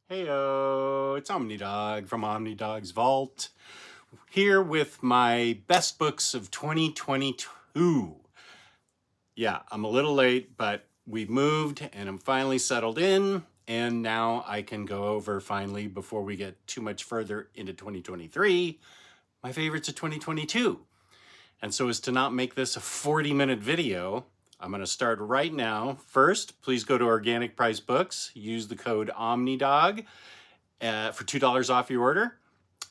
Heyo, it's Omnidog from Omnidog's Vault, here with my best books of 2022. Yeah, I'm a little late, but we've moved and I'm finally settled in, and now I can go over finally, before we get too much further into 2023, my favorites of 2022. And so as to not make this a 40-minute video, I'm going to start right now. First, please go to Organic Price Books. Use the code OMNIDOG for $2 off your order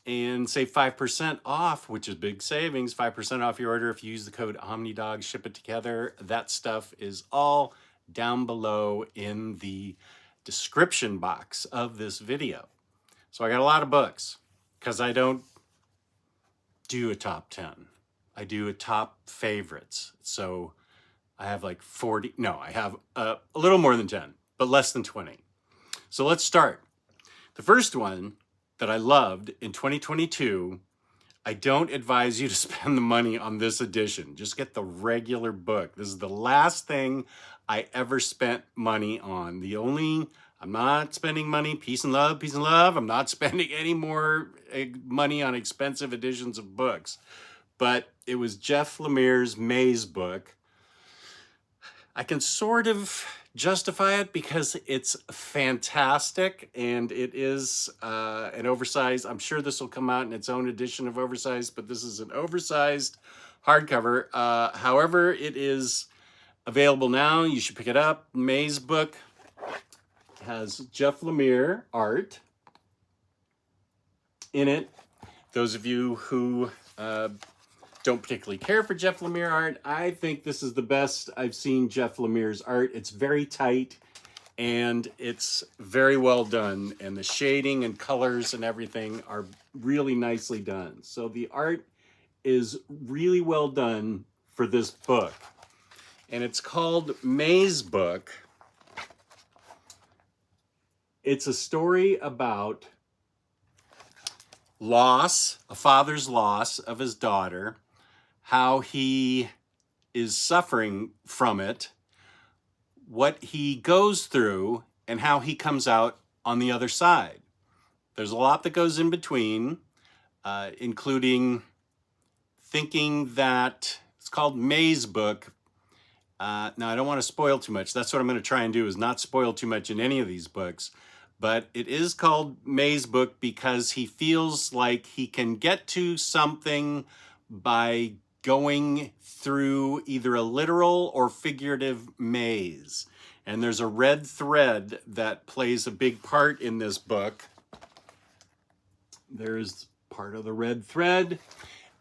and save 5% off, which is big savings, 5% off your order if you use the code OMNIDOG. Ship it together. That stuff is all down below in the description box of this video. So I got a lot of books because I don't do a top 10. I do a top favorites. So I have like 40, no, I have a little more than 10, but less than 20. So let's start. The first one that I loved in 2022, I don't advise you to spend the money on this edition. Just get the regular book. This is the last thing I ever spent money on. I'm not spending money, peace and love, peace and love. I'm not spending any more money on expensive editions of books. But it was Jeff Lemire's Maze book. I can sort of justify it because it's fantastic and it is an oversized. I'm sure this will come out in its own edition of oversized, but this is an oversized hardcover. However, it is available now. You should pick it up. Maze book has Jeff Lemire art in it. Those of you who don't particularly care for Jeff Lemire art, I think this is the best I've seen Jeff Lemire's art. It's very tight and it's very well done, and the shading and colors and everything are really nicely done. So the art is really well done for this book, and it's called Maze Book. It's a story about loss, a father's loss of his daughter, how he is suffering from it, what he goes through, and how he comes out on the other side. There's a lot that goes in between, including thinking that it's called Maze Book. Now, I don't want to spoil too much. That's what I'm going to try and do, is not spoil too much in any of these books. But it is called Maze Book because he feels like he can get to something by going through either a literal or figurative maze. And there's a red thread that plays a big part in this book. There's part of the red thread.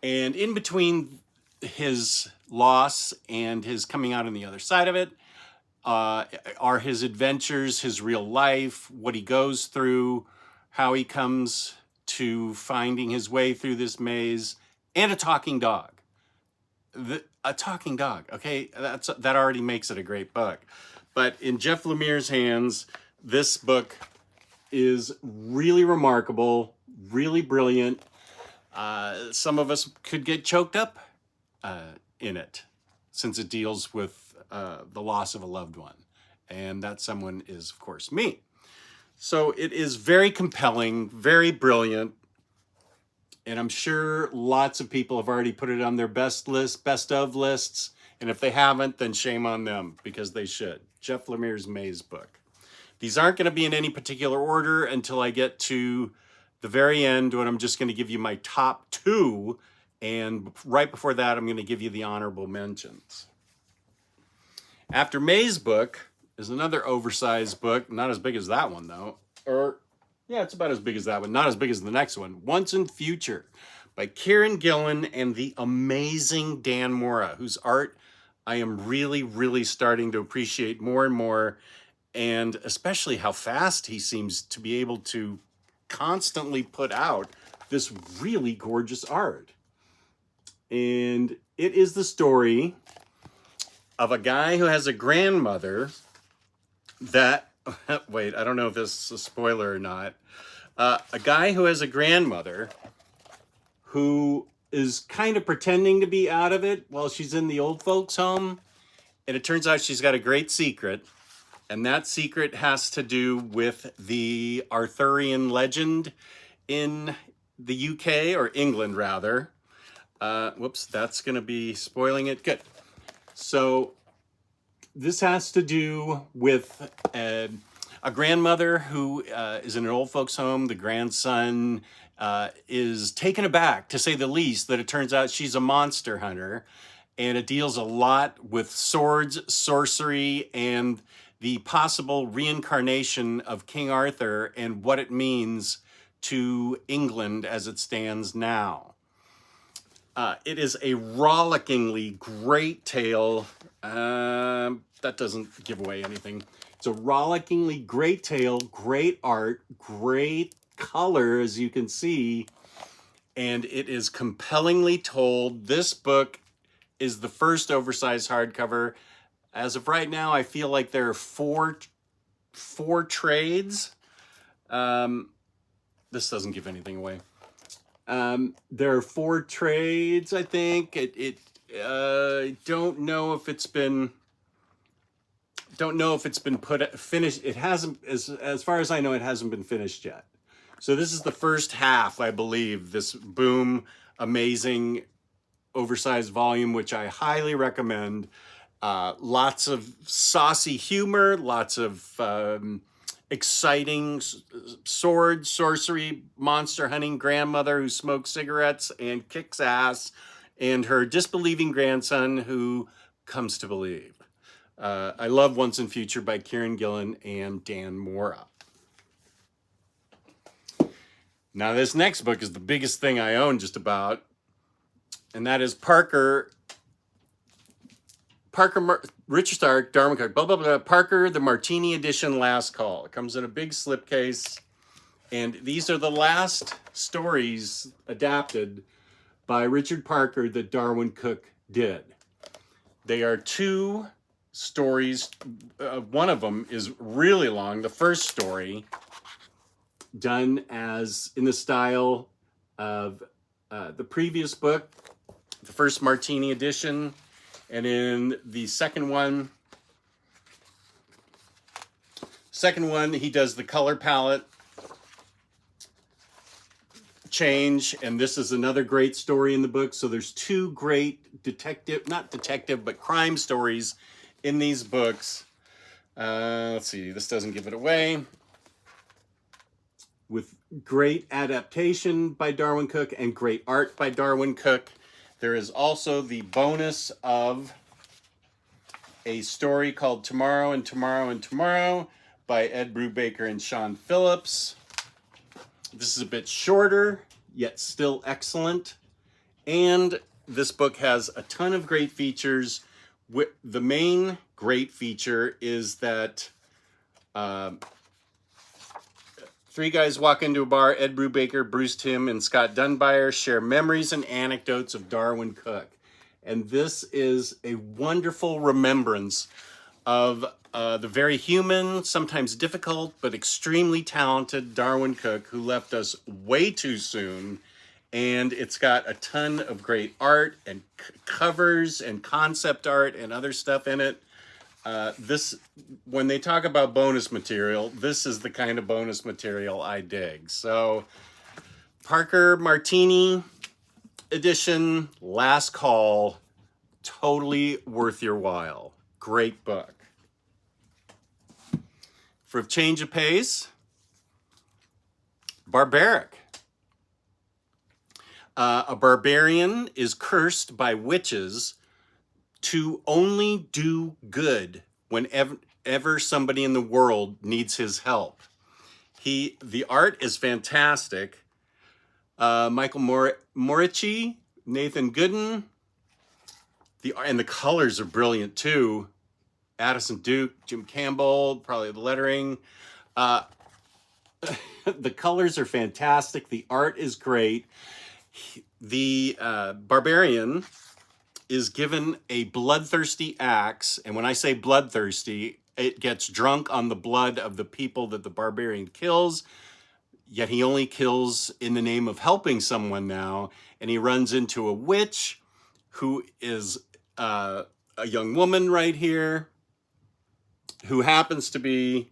And in between his loss and his coming out on the other side of it, are his adventures, his real life, what he goes through, how he comes to finding his way through this maze, and a talking dog. A talking dog, okay? That already makes it a great book. But in Jeff Lemire's hands, this book is really remarkable, really brilliant. Some of us could get choked up in it, since it deals with the loss of a loved one. And that someone is, of course, me. So it is very compelling, very brilliant. And I'm sure lots of people have already put it on their best of lists. And if they haven't, then shame on them, because they should. Jeff Lemire's Maze Book. These aren't going to be in any particular order until I get to the very end, when I'm just going to give you my top 2. And right before that, I'm going to give you the honorable mentions. After Maze Book is another oversized book, not as big as that one though. Yeah, it's about as big as that one, not as big as the next one. Once and Future by Kieran Gillen and the amazing Dan Mora, whose art I am really, really starting to appreciate more and more, and especially how fast he seems to be able to constantly put out this really gorgeous art. And it is the story of a guy who has a grandmother that, wait, I don't know if this is a spoiler or not. A guy who has a grandmother who is kind of pretending to be out of it while she's in the old folks' home. And it turns out she's got a great secret. And that secret has to do with the Arthurian legend in the UK, or England rather. Whoops, that's going to be spoiling it. Good. So this has to do with a grandmother who is in an old folks home. The grandson is taken aback, to say the least, that it turns out she's a monster hunter. And it deals a lot with swords, sorcery, and the possible reincarnation of King Arthur and what it means to England as it stands now. It is a rollickingly great tale. That doesn't give away anything. It's a rollickingly great tale, great art, great color, as you can see, and it is compellingly told. This book is the first oversized hardcover. As of right now, I feel like there are four trades. This doesn't give anything away. There are 4 trades, I think. Don't know if it's been finished. It hasn't, as far as I know, it hasn't been finished yet. So this is the first half, I believe, this boom, amazing, oversized volume, which I highly recommend. Lots of saucy humor, lots of exciting sword, sorcery, monster hunting grandmother who smokes cigarettes and kicks ass, and her disbelieving grandson who comes to believe. I love Once and Future by Kieran Gillen and Dan Mora. Now this next book is the biggest thing I own just about, and that is Richard Stark, Darwin Cook, blah, blah, blah, Parker, the Martini edition, Last Call. It comes in a big slipcase, and these are the last stories adapted by Richard Parker that Darwin Cook did. They are 2 stories. One of them is really long. The first story, done as in the style of the previous book, the first Martini edition. And in the second one, he does the color palette change, and this is another great story in the book. So there's 2 great crime stories in these books. Let's see, this doesn't give it away. With great adaptation by Darwin Cook and great art by Darwin Cook. There is also the bonus of a story called Tomorrow and Tomorrow and Tomorrow by Ed Brubaker and Sean Phillips. This is a bit shorter, yet still excellent. And this book has a ton of great features. The main great feature is that 3 guys walk into a bar. Ed Brubaker, Bruce Timm, and Scott Dunbar share memories and anecdotes of Darwin Cook. And this is a wonderful remembrance of the very human, sometimes difficult, but extremely talented Darwin Cook, who left us way too soon. And it's got a ton of great art and covers and concept art and other stuff in it. When they talk about bonus material, this is the kind of bonus material I dig. So, Parker Martini edition, Last Call, totally worth your while. Great book. For a change of pace, Barbaric. A barbarian is cursed by witches to only do good whenever somebody in the world needs his help. The art is fantastic. Michael Morici, Nathan Gooden, and the colors are brilliant too. Addison Duke, Jim Campbell, probably the lettering. The colors are fantastic. The art is great. The Barbarian is given a bloodthirsty axe, and when I say bloodthirsty, it gets drunk on the blood of the people that the Barbarian kills, yet he only kills in the name of helping someone now, and he runs into a witch who is a young woman right here, who happens to be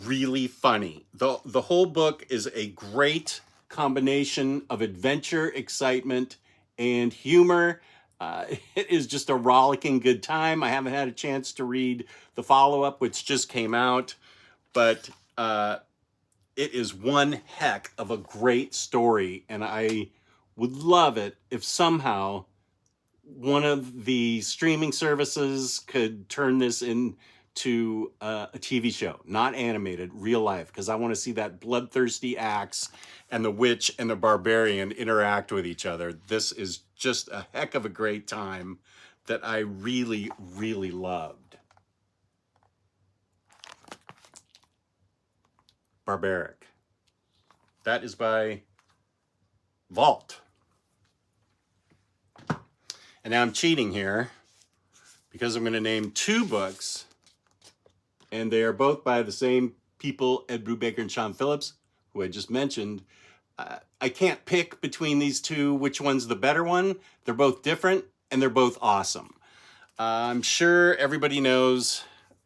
really funny. The whole book is a great combination of adventure, excitement, and humor. It is just a rollicking good time. I haven't had a chance to read the follow-up, which just came out, but it is one heck of a great story, and I would love it if somehow one of the streaming services could turn this into a TV show, not animated, real life, because I want to see that bloodthirsty axe and the witch and the barbarian interact with each other. This is just a heck of a great time that I really, really loved. Barbaric. That is by Vault. And now I'm cheating here because I'm going to name two books, and they are both by the same people, Ed Brubaker and Sean Phillips, who I just mentioned. I can't pick between these two which one's the better one. They're both different, and they're both awesome. I'm sure everybody knows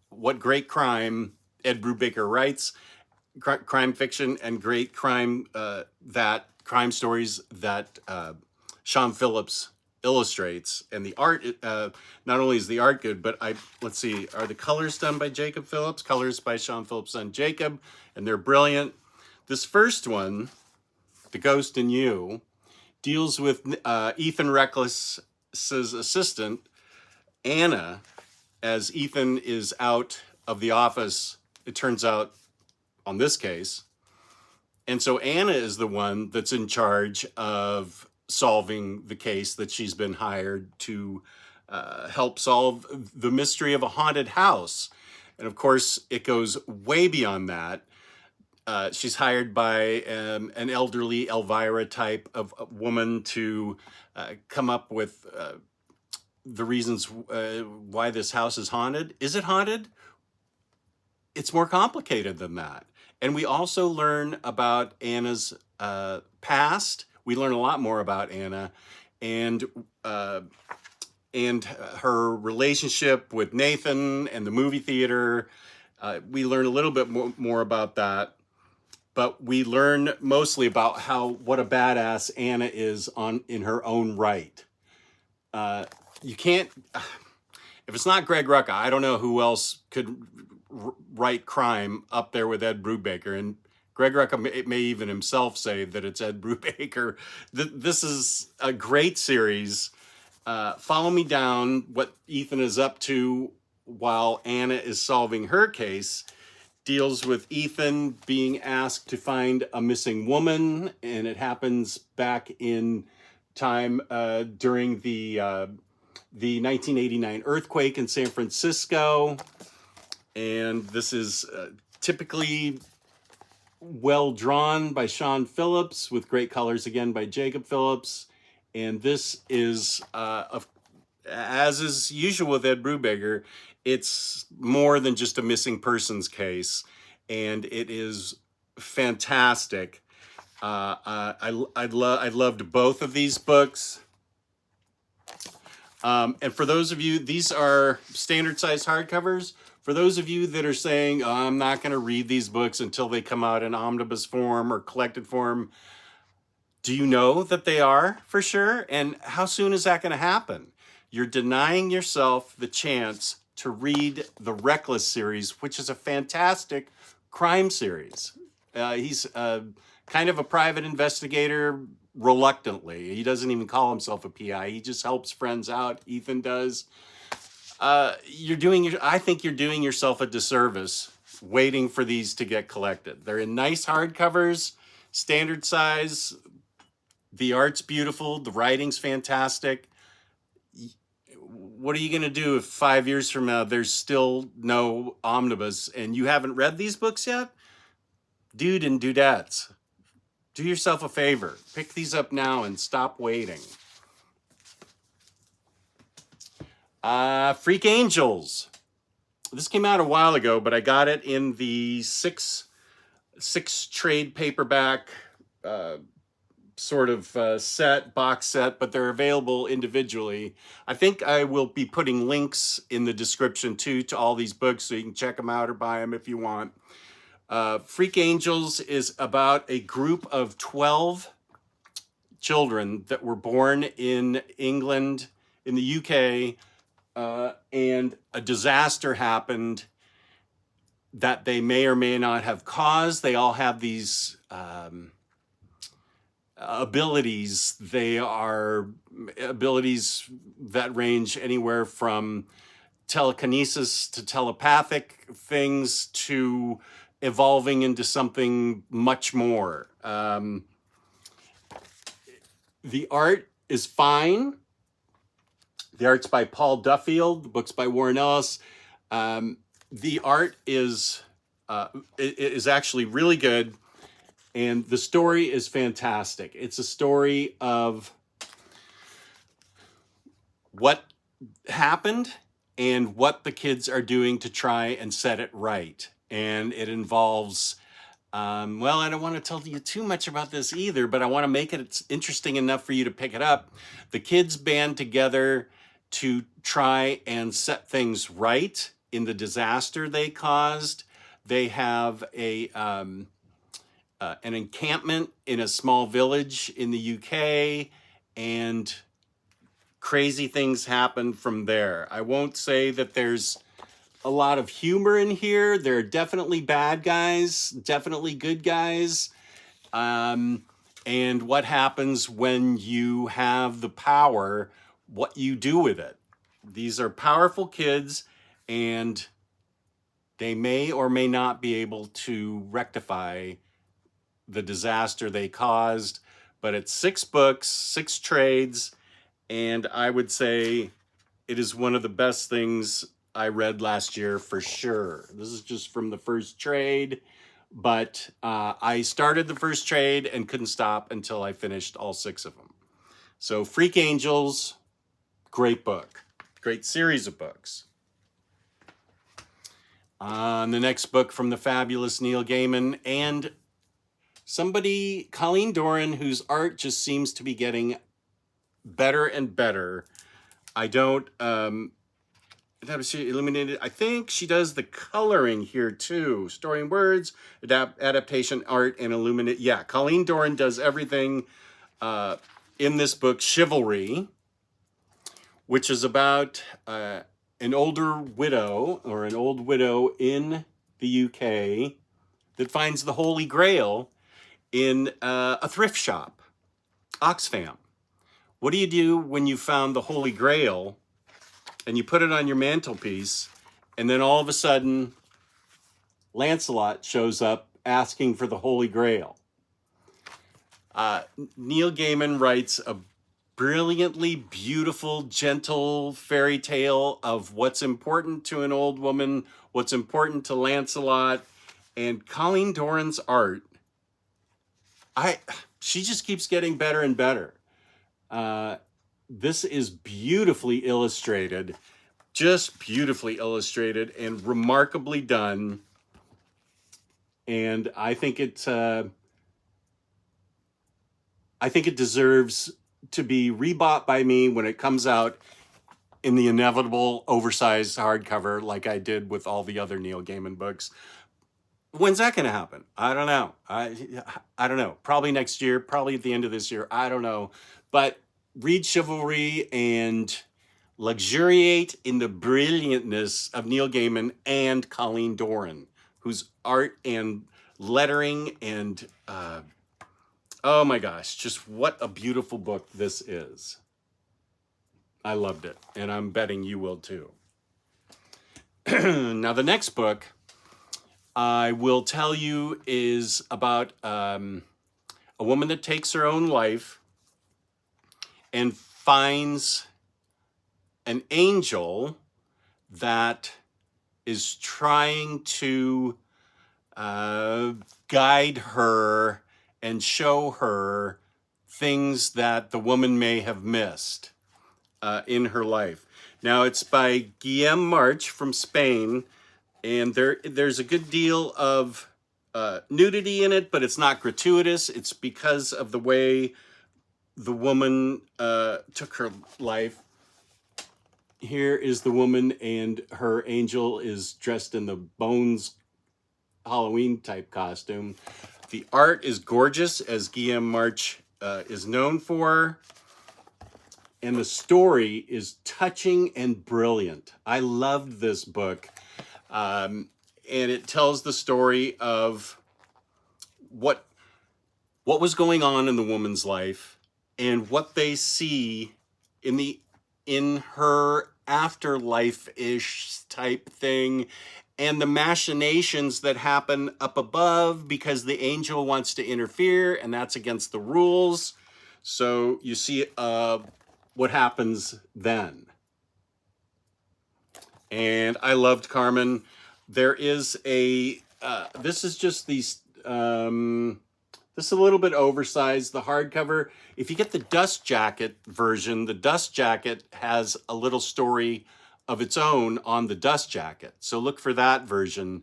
what great crime Ed Brubaker writes, crime fiction, and great crime crime stories that Sean Phillips illustrates. And the art, not only is the art good, but let's see, are the colors done by Jacob Phillips? Colors by Sean Phillips' son Jacob, and they're brilliant. This first one, The Ghost in You, deals with Ethan Reckless's assistant, Anna, as Ethan is out of the office, it turns out, on this case. And so Anna is the one that's in charge of solving the case that she's been hired to help solve the mystery of a haunted house. And of course, it goes way beyond that. She's hired by an elderly Elvira type of woman to come up with the reasons why this house is haunted. Is it haunted? It's more complicated than that. And we also learn about Anna's past. We learn a lot more about Anna and her relationship with Nathan and the movie theater. We learn a little bit more about that, but we learn mostly about what a badass Anna is in her own right. You can't, if it's not Greg Rucka, I don't know who else could write crime up there with Ed Brubaker. And Greg Rucka may even himself say that it's Ed Brubaker. This is a great series. Follow me down what Ethan is up to while Anna is solving her case. Deals with Ethan being asked to find a missing woman, and it happens back in time during the 1989 earthquake in San Francisco. And this is typically well drawn by Sean Phillips with great colors again by Jacob Phillips. And this is, as is usual with Ed Brubaker, it's more than just a missing persons case, and it is fantastic. I loved both of these books. And for those of you, these are standard size hardcovers. For those of you that are saying, oh, I'm not going to read these books until they come out in omnibus form or collected form, do you know that they are for sure? And how soon is that going to happen? You're denying yourself the chance to read the Reckless series, which is a fantastic crime series. He's kind of a private investigator reluctantly. He doesn't even call himself a PI. He just helps friends out. Ethan does. I think you're doing yourself a disservice waiting for these to get collected. They're in nice hardcovers, standard size. The art's beautiful. The writing's fantastic. What are you going to do if 5 years from now there's still no omnibus and you haven't read these books yet? Dude and dudettes, do yourself a favor. Pick these up now and stop waiting. Freak Angels. This came out a while ago, but I got it in the six trade paperback sort of box set, but they're available individually. I think I will be putting links in the description too to all these books, so you can check them out or buy them if you want. Freak Angels is about a group of 12 children that were born in England, in the UK, and a disaster happened that they may or may not have caused. They all have these abilities. They are abilities that range anywhere from telekinesis to telepathic things to evolving into something much more. The art is fine. The art's by Paul Duffield. The book's by Warren Ellis. The art is actually really good, and the story is fantastic. It's a story of what happened and what the kids are doing to try and set it right. And it involves, well, I don't want to tell you too much about this either, but I want to make it interesting enough for you to pick it up. The kids band together to try and set things right in the disaster they caused. They have an encampment in a small village in the UK, and crazy things happen from there. I won't say that there's a lot of humor in here. There are definitely bad guys, definitely good guys. And what happens when you have the power, what you do with it. These are powerful kids, and they may or may not be able to rectify the disaster they caused. But it's 6 books, 6 trades, and I would say it is one of the best things I read last year for sure. This is just from the first trade, but I started the first trade and couldn't stop until I finished all 6 of them. So Freak Angels, great book. Great series of books. The next book from the fabulous Neil Gaiman and somebody, Colleen Doran, whose art just seems to be getting better and better. I don't, she illuminated, I think she does the coloring here too. Story and words, adaptation, art, and illuminate. Yeah, Colleen Doran does everything in this book, Chivalry, which is about an older widow, or an old widow in the UK that finds the Holy Grail in a thrift shop, Oxfam. What do you do when you found the Holy Grail and you put it on your mantelpiece, and then all of a sudden Lancelot shows up asking for the Holy Grail? Neil Gaiman writes a brilliantly beautiful, gentle fairy tale of what's important to an old woman, what's important to Lancelot, and Colleen Doran's art. She just keeps getting better and better. This is beautifully illustrated, just beautifully illustrated and remarkably done. And I think it deserves to be rebought by me when it comes out in the inevitable oversized hardcover, like I did with all the other Neil Gaiman books. When's that going to happen? I don't know. I don't know. Probably next year, probably at the end of this year. I don't know. But read Chivalry and luxuriate in the brilliantness of Neil Gaiman and Colleen Doran, whose art and lettering and, oh my gosh, just what a beautiful book this is. I loved it, and I'm betting you will too. Now, the next book I will tell you is about a woman that takes her own life and finds an angel that is trying to guide her and show her things that the woman may have missed in her life. Now, it's by Guillem March from Spain, and there's a good deal of nudity in it, but it's not gratuitous. It's because of the way the woman took her life. Here is the woman, and her angel is dressed in the Bones Halloween type costume. The art is gorgeous, as Guillaume March is known for. And the story is touching and brilliant. I loved this book. And it tells the story of what was going on in the woman's life and what they see in her afterlife-ish type thing, and the machinations that happen up above because the angel wants to interfere, and that's against the rules. So you see what happens then. And I loved Carmen. There is a, this is just these, this is a little bit oversized, the hardcover. If you get the dust jacket version, the dust jacket has a little story of its own on the dust jacket. So look for that version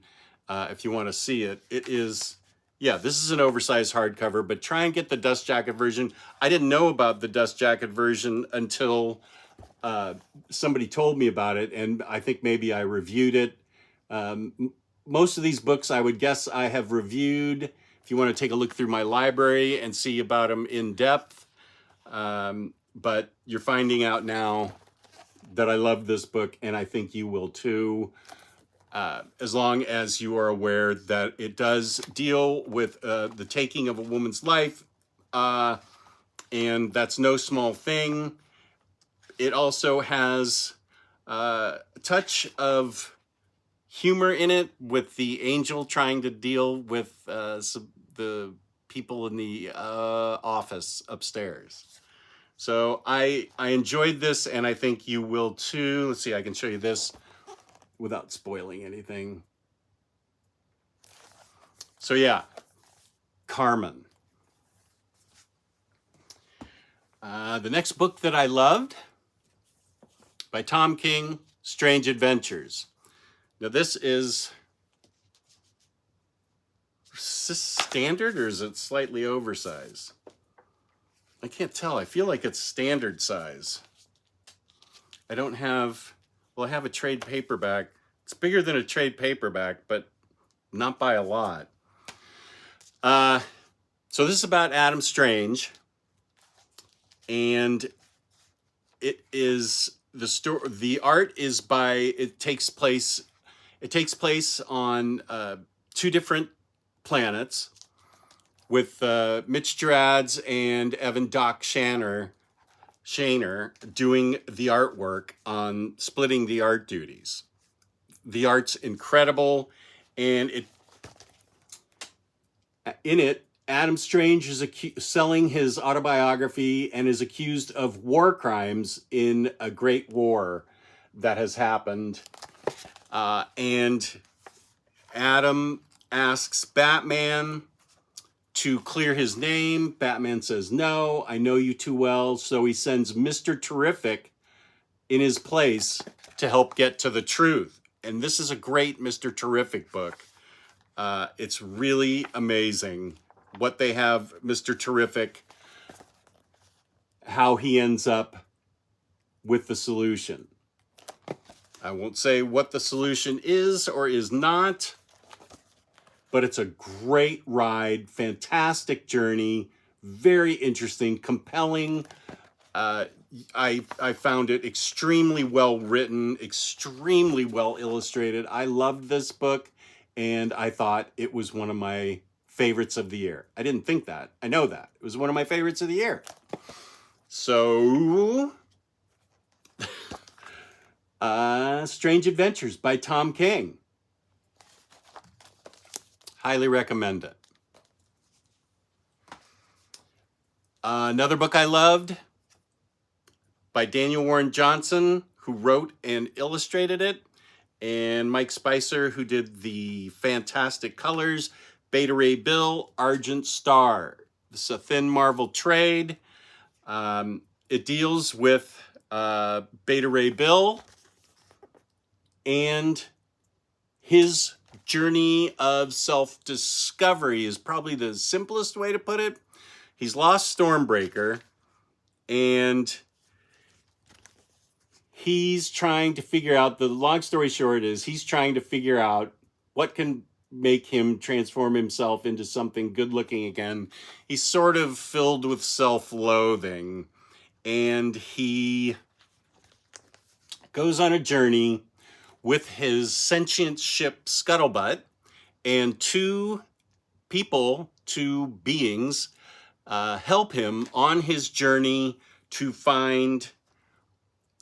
if you want to see it. It is, yeah, this is an oversized hardcover, but try and get the dust jacket version. I didn't know about the dust jacket version until somebody told me about it, and I think maybe I reviewed it. Most of these books, I would guess I have reviewed. If you want to take a look through my library and see about them in depth. But you're finding out now that I love this book, and I think you will too, as long as you are aware that it does deal with the taking of a woman's life, and that's no small thing. It also has a touch of humor in it, with the angel trying to deal with the people in the office upstairs. So I enjoyed this, and I think you will too. Let's see, I can show you this without spoiling anything. So yeah, Carmen. The next book that I loved, by Tom King, Strange Adventures. Now this is this standard, or is it slightly oversized? I can't tell. I feel like it's standard size. I don't have, well, I have a trade paperback. It's bigger than a trade paperback, but not by a lot. So this is about Adam Strange, and it is the story. The art is by, it takes place on 2 different planets, with Mitch Gerads and Evan Doc Shaner doing the artwork on splitting the art duties. The art's incredible, and in it, Adam Strange is selling his autobiography and is accused of war crimes in a great war that has happened. And Adam asks Batman to clear his name. Batman says, no, I know you too well. So he sends Mr. Terrific in his place to help get to the truth. And this is a great Mr. Terrific book. It's really amazing what they have Mr. Terrific, how he ends up with the solution. I won't say what the solution is or is not, but it's a great ride, fantastic journey, very interesting, compelling. I found it extremely well written, extremely well illustrated. I loved this book, and I thought it was one of my favorites of the year. I didn't think that. I know that. It was one of my favorites of the year. So, Strange Adventures by Tom King. Highly recommend it. Another book I loved, by Daniel Warren Johnson, who wrote and illustrated it, and Mike Spicer, who did the fantastic colors. Beta Ray Bill, Argent Star. This is a thin Marvel trade. It deals with Beta Ray Bill and his journey of self-discovery is probably the simplest way to put it. He's lost Stormbreaker, and he's trying to figure out, the long story short is he's trying to figure out what can make him transform himself into something good looking again. He's sort of filled with self-loathing, and he goes on a journey with his sentient ship Scuttlebutt, and two beings help him on his journey to find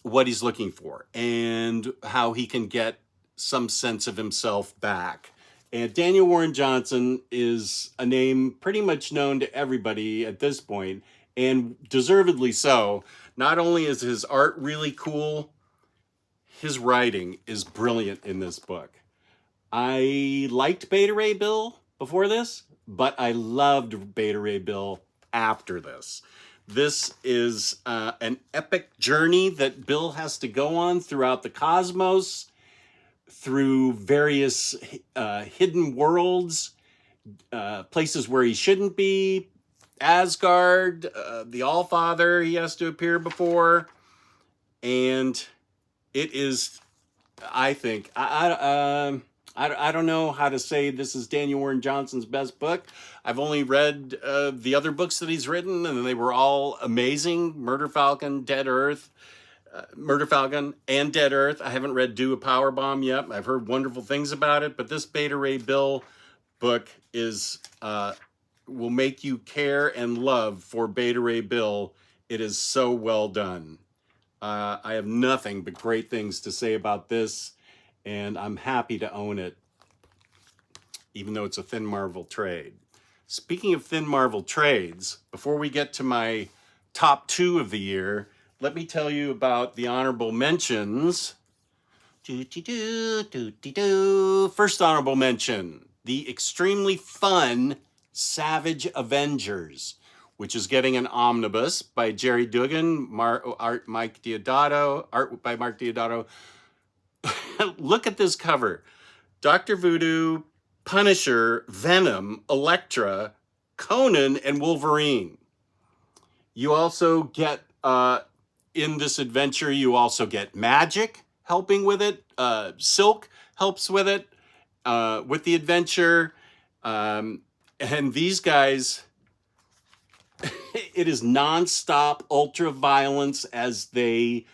what he's looking for and how he can get some sense of himself back. And Daniel Warren Johnson is a name pretty much known to everybody at this point, and deservedly so. Not only is his art really cool, his writing is brilliant in this book. I liked Beta Ray Bill before this, but I loved Beta Ray Bill after this. This is an epic journey that Bill has to go on throughout the cosmos, through various hidden worlds, places where he shouldn't be, Asgard, the Allfather he has to appear before, and it is, I think, I don't know how to say this is Daniel Warren Johnson's best book. I've only read the other books that he's written, and they were all amazing. Murder Falcon and Dead Earth. I haven't read Do a Powerbomb yet. I've heard wonderful things about it, but this Beta Ray Bill book is will make you care and love for Beta Ray Bill. It is so well done. I have nothing but great things to say about this, and I'm happy to own it, even though it's a Thin Marvel trade. Speaking of Thin Marvel trades, before we get to my top 2 of the year, let me tell you about the honorable mentions. First honorable mention, the extremely fun Savage Avengers, which is getting an omnibus by Jerry Dugan, art by Mark Deodato. Look at this cover. Dr. Voodoo, Punisher, Venom, Elektra, Conan, and Wolverine. You also get, in this adventure, you also get Magic helping with it. Silk helps with it, with the adventure. And these guys, it is nonstop ultra violence as they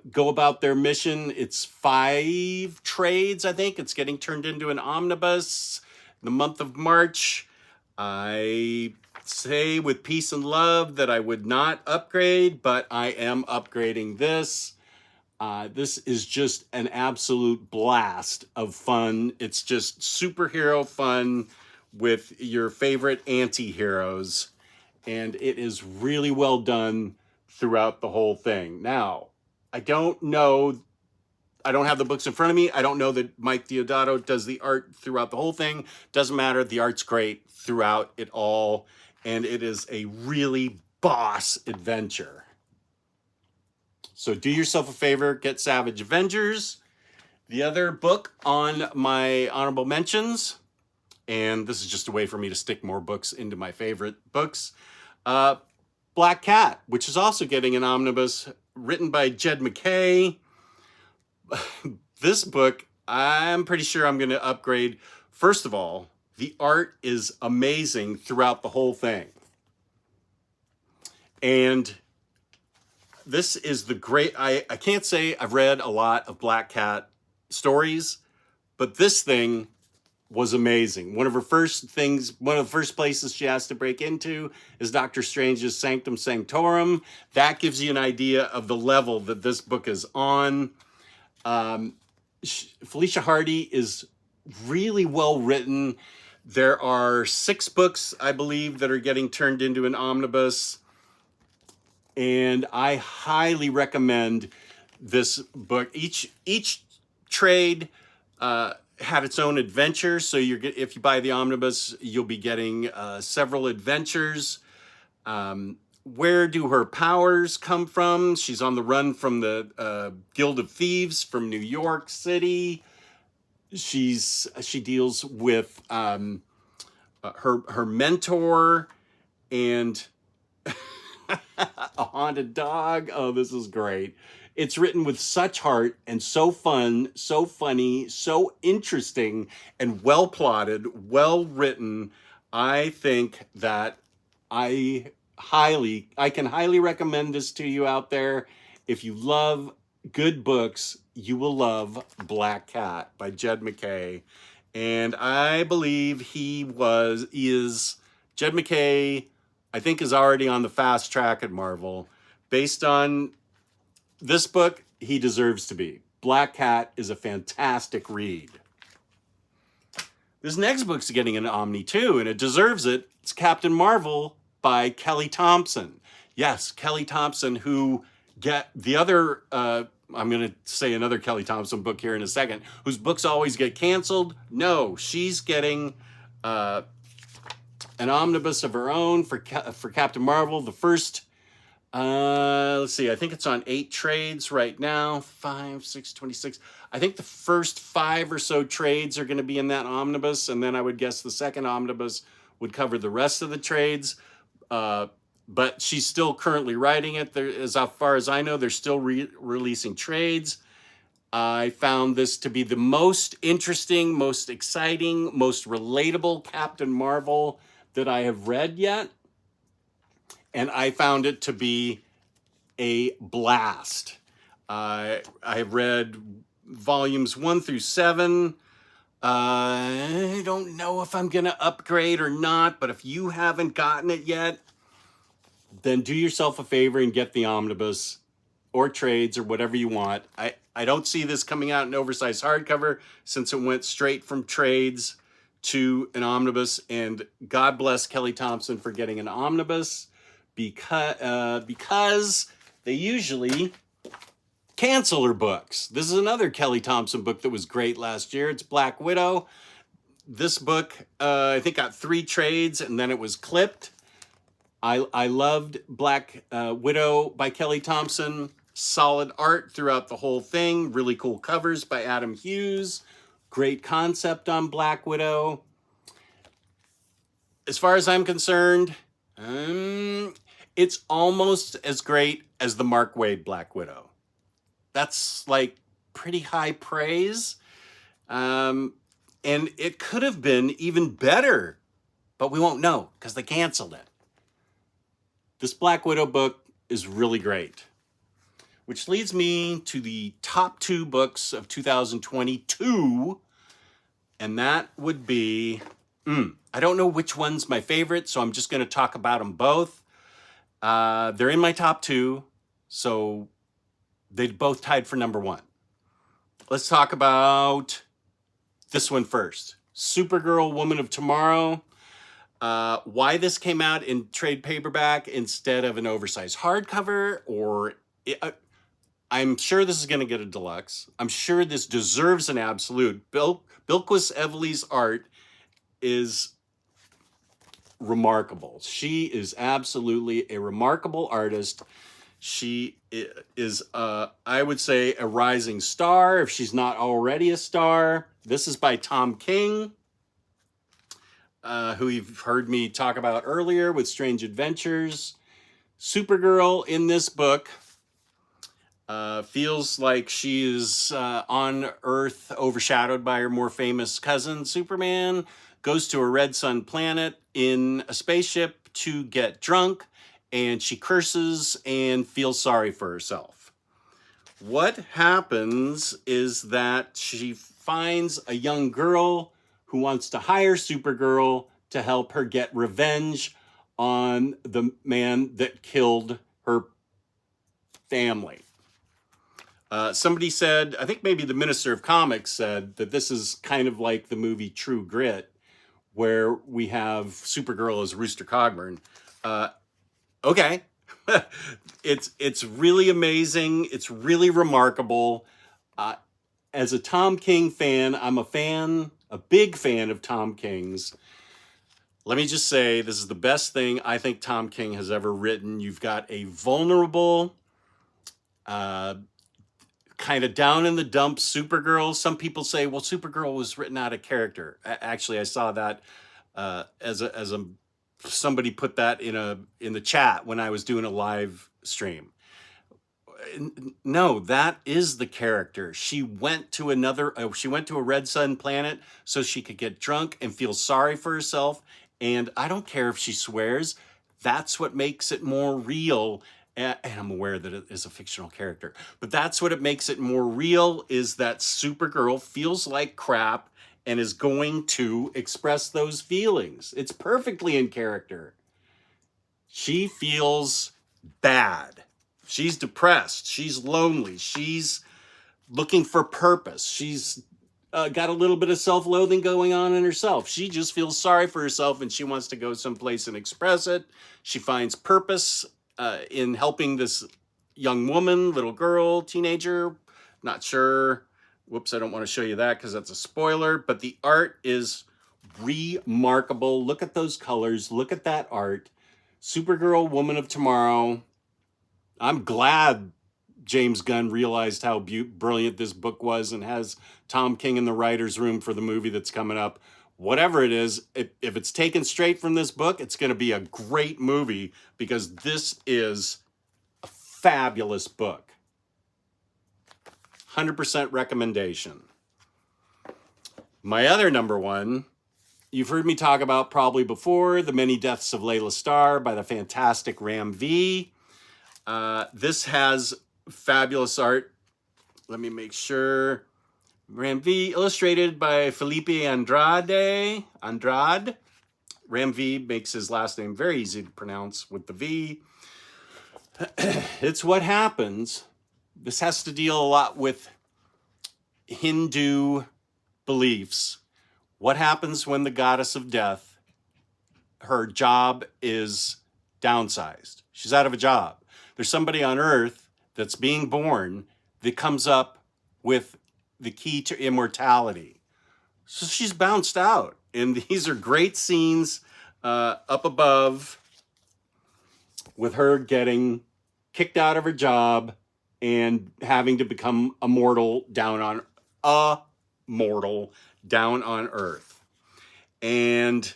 go about their mission. It's 5 trades, I think. It's getting turned into an omnibus in the month of March. I say with peace and love that I would not upgrade, but I am upgrading this. This is just an absolute blast of fun. It's just superhero fun with your favorite anti-heroes, and it is really well done throughout the whole thing. Now, I don't know, I don't have the books in front of me. I don't know that Mike Deodato does the art throughout the whole thing. Doesn't matter, the art's great throughout it all, and it is a really boss adventure. So do yourself a favor, get Savage Avengers. The other book on my honorable mentions, and this is just a way for me to stick more books into my favorite books, Black Cat, which is also getting an omnibus, written by Jed MacKay. This book, I'm pretty sure I'm going to upgrade. First of all, the art is amazing throughout the whole thing. And this is the great, I can't say I've read a lot of Black Cat stories, but this thing was amazing. One of the first places she has to break into is Doctor Strange's Sanctum Sanctorum. That gives you an idea of the level that this book is on. Felicia Hardy is really well written. There are 6 books, I believe, that are getting turned into an omnibus, and I highly recommend this book. Each trade had its own adventure, so if you buy the omnibus, you'll be getting several adventures. Where do her powers come from? She's on the run from the Guild of Thieves from New York City. she deals with her mentor and a haunted dog. Oh, this is great. It's written with such heart and so fun, so funny, so interesting, and well plotted, well written. I think that I can highly recommend this to you out there. If you love good books, you will love Black Cat by Jed MacKay. And I believe Jed MacKay, I think, is already on the fast track at Marvel. Based on this book, he deserves to be. Black Cat is a fantastic read. This next book's getting an Omni too, and it deserves it. It's Captain Marvel by Kelly Thompson. Yes, Kelly Thompson, who get the other, I'm going to say another Kelly Thompson book here in a second, whose books always get canceled. No, she's getting an omnibus of her own for Captain Marvel. The first, let's see, I think it's on 8 trades right now. 5, 6, 26. I think the first 5 or so trades are going to be in that omnibus, and then I would guess the second omnibus would cover the rest of the trades. But she's still currently writing it. As far as I know, they're still releasing trades. I found this to be the most interesting, most exciting, most relatable Captain Marvel that I have read yet. And I found it to be a blast. I have read volumes 1 through 7. I don't know if I'm going to upgrade or not, but if you haven't gotten it yet, then do yourself a favor and get the omnibus or trades or whatever you want. I don't see this coming out in oversized hardcover since it went straight from trades to an omnibus, and God bless Kelly Thompson for getting an omnibus because they usually cancel her books. This is another Kelly Thompson book that was great last year. It's Black Widow. This book, I think, got 3 trades, and then it was clipped. I loved Black Widow by Kelly Thompson. Solid art throughout the whole thing. Really cool covers by Adam Hughes. Great concept on Black Widow. As far as I'm concerned, it's almost as great as the Mark Waid Black Widow. That's like pretty high praise. And it could have been even better, but we won't know because they canceled it. This Black Widow book is really great, which leads me to the top 2 books of 2022, and that would be, I don't know which one's my favorite, so I'm just going to talk about them both. They're in my top 2, so they both tied for number 1. Let's talk about this one first. Supergirl, Woman of Tomorrow. Why this came out in trade paperback instead of an oversized hardcover, I'm sure this is going to get a deluxe. I'm sure this deserves an absolute. Bilquis Evely's art is remarkable. She is absolutely a remarkable artist. She is, I would say, a rising star, if she's not already a star. This is by Tom King, who you've heard me talk about earlier with Strange Adventures. Supergirl in this book feels like she is on Earth, overshadowed by her more famous cousin, Superman, goes to a red sun planet in a spaceship to get drunk, and she curses and feels sorry for herself. What happens is that she finds a young girl who wants to hire Supergirl to help her get revenge on the man that killed her family. Somebody said, I think maybe the Minister of Comics said, that this is kind of like the movie True Grit, where we have Supergirl as Rooster Cogburn. Okay. It's really amazing. It's really remarkable. As a Tom King fan, I'm a big fan of Tom King's. Let me just say, this is the best thing I think Tom King has ever written. You've got a vulnerable, kind kind of down in the dumps Supergirl. Some people say, well, Supergirl was written out of character. Actually, I saw that as a somebody put that in the chat when I was doing a live stream. No, that is the character. She went to a red sun planet so she could get drunk and feel sorry for herself. And I don't care if she swears. That's what makes it more real. And I'm aware that it is a fictional character, but that's what it makes it more real, is that Supergirl feels like crap and is going to express those feelings. It's perfectly in character. She feels bad. She's depressed. She's lonely. She's looking for purpose. She's got a little bit of self-loathing going on in herself. She just feels sorry for herself and she wants to go someplace and express it. She finds purpose in helping this young woman, little girl, teenager, not sure. Whoops, I don't want to show you that because that's a spoiler, but the art is remarkable. Look at those colors. Look at that art. Supergirl, Woman of Tomorrow. I'm glad James Gunn realized how brilliant this book was and has Tom King in the writer's room for the movie that's coming up. Whatever it is, if it's taken straight from this book, it's going to be a great movie, because this is a fabulous book. 100% recommendation. My other number one, you've heard me talk about probably before, The Many Deaths of Layla Starr by the fantastic Ram V. This has fabulous art. Let me make sure. Ram V, illustrated by Felipe Andrade. Ram V makes his last name very easy to pronounce with the V. It's what happens. This has to deal a lot with Hindu beliefs. What happens when the goddess of death, her job is downsized? She's out of a job. There's somebody on Earth that's being born that comes up with the key to immortality. So she's bounced out. And these are great scenes up above with her getting kicked out of her job and having to become a mortal down on Earth. And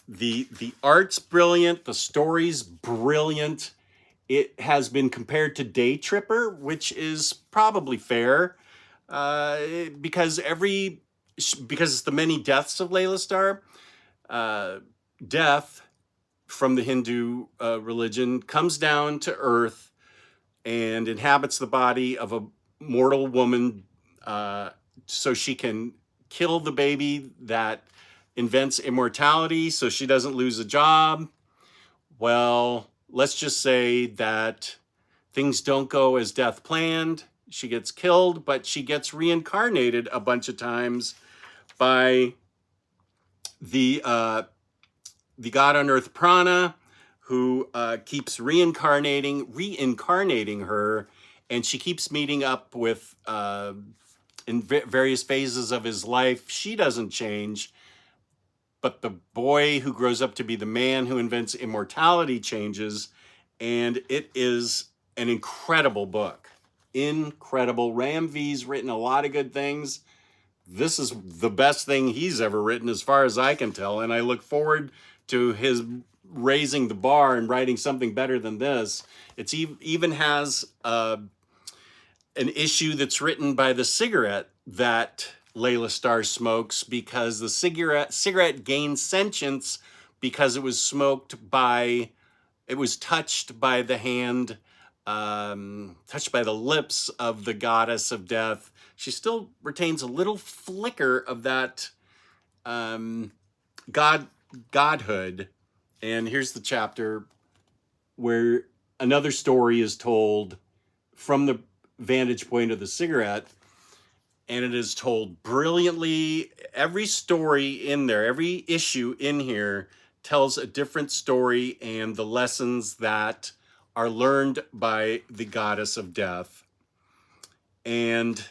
the art's brilliant, the story's brilliant. It has been compared to Day Tripper, which is probably fair, because it's the many deaths of Layla Starr. Death from the Hindu religion comes down to Earth and inhabits the body of a mortal woman, so she can kill the baby that invents immortality so she doesn't lose a job. Well, let's just say that things don't go as Death planned. She gets killed, but she gets reincarnated a bunch of times by the god on Earth, Prana, who keeps reincarnating her, and she keeps meeting up with in various phases of his life. She doesn't change, but the boy who grows up to be the man who invents immortality changes, and it is an incredible book. Incredible. Ram V's written a lot of good things. This is the best thing he's ever written as far as I can tell, and I look forward to his raising the bar and writing something better than this. It's even has an issue that's written by the cigarette that Layla Starr smokes, because the cigarette gained sentience because it was touched by the hand, touched by the lips of the goddess of death. She still retains a little flicker of that godhood. And here's the chapter where another story is told from the vantage point of the cigarette, and it is told brilliantly. Every story in there, every issue in here tells a different story and the lessons that are learned by the goddess of death. And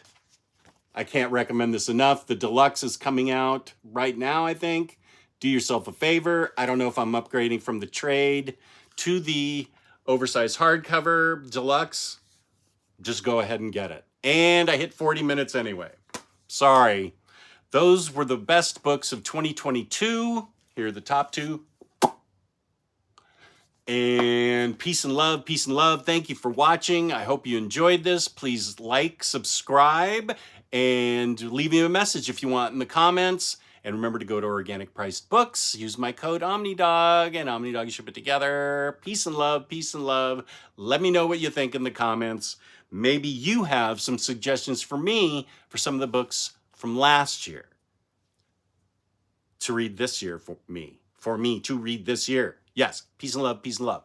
I can't recommend this enough. The deluxe is coming out right now, I think. Do yourself a favor. I don't know if I'm upgrading from the trade to the oversized hardcover deluxe. Just go ahead and get it. And I hit 40 minutes anyway. Sorry. Those were the best books of 2022. Here are the top 2. And peace and love, peace and love. Thank you for watching. I hope you enjoyed this. Please like, subscribe, and leave me a message if you want in the comments. And remember to go to Organic Priced Books. Use my code Omnidog, and Omnidog ship it together. Peace and love, peace and love. Let me know what you think in the comments. Maybe you have some suggestions for me for some of the books from last year to read this year for me to read this year. Yes, peace and love, peace and love.